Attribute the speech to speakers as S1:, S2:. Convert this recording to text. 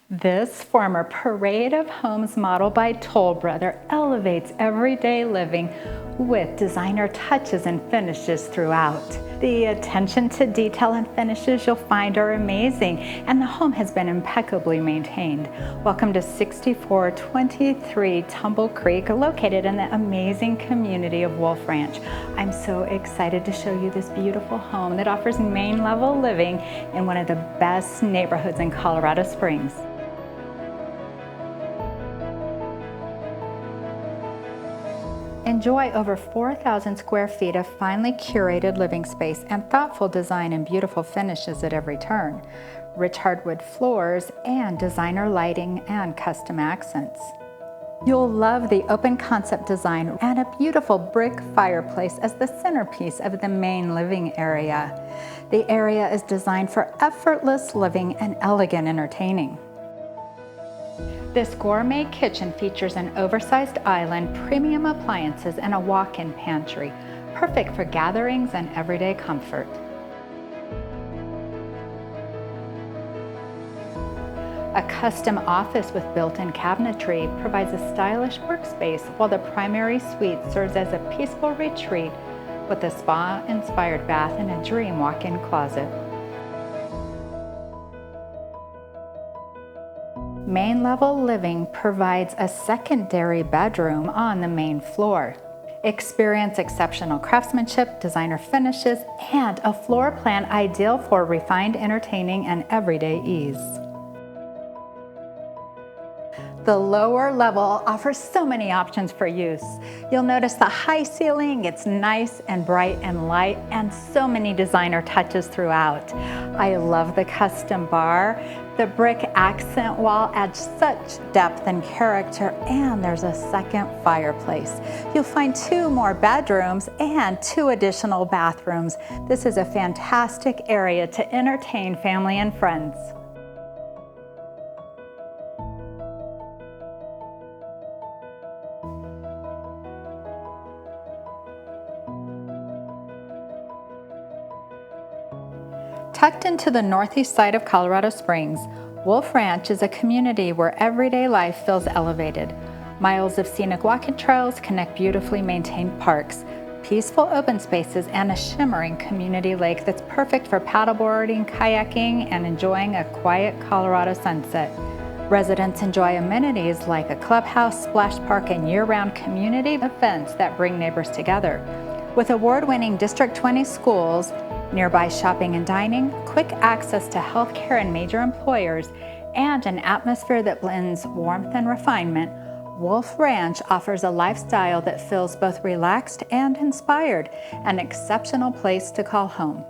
S1: This former parade of homes model by Toll Brother elevates everyday living with designer touches and finishes throughout. The attention to detail and finishes you'll find are amazing, and the home has been impeccably maintained. Welcome to 6423 Tumble Creek, located in the amazing community of Wolf Ranch. I'm so excited to show you this beautiful home that offers main level living in one of the best neighborhoods in Colorado Springs. Enjoy over 4,000 square feet of finely curated living space and thoughtful design and beautiful finishes at every turn, rich hardwood floors, and designer lighting and custom accents. You'll love the open concept design and a beautiful brick fireplace as the centerpiece of the main living area. The area is designed for effortless living and elegant entertaining. This gourmet kitchen features an oversized island, premium appliances, and a walk-in pantry, perfect for gatherings and everyday comfort. A custom office with built-in cabinetry provides a stylish workspace, while the primary suite serves as a peaceful retreat with a spa-inspired bath and a dream walk-in closet. Main level living provides a secondary bedroom on the main floor. Experience exceptional craftsmanship, designer finishes, and a floor plan ideal for refined entertaining and everyday ease. The lower level offers so many options for use. You'll notice the high ceiling, it's nice and bright and light, and so many designer touches throughout. I love the custom bar. The brick accent wall adds such depth and character, and there's a second fireplace. You'll find 2 more bedrooms and 2 additional bathrooms. This is a fantastic area to entertain family and friends. Tucked into the northeast side of Colorado Springs, Wolf Ranch is a community where everyday life feels elevated. Miles of scenic walking trails connect beautifully maintained parks, peaceful open spaces, and a shimmering community lake that's perfect for paddleboarding, kayaking, and enjoying a quiet Colorado sunset. Residents enjoy amenities like a clubhouse, splash park, and year-round community events that bring neighbors together. With award-winning District 20 schools, nearby shopping and dining, quick access to healthcare and major employers, and an atmosphere that blends warmth and refinement, Wolf Ranch offers a lifestyle that feels both relaxed and inspired, an exceptional place to call home.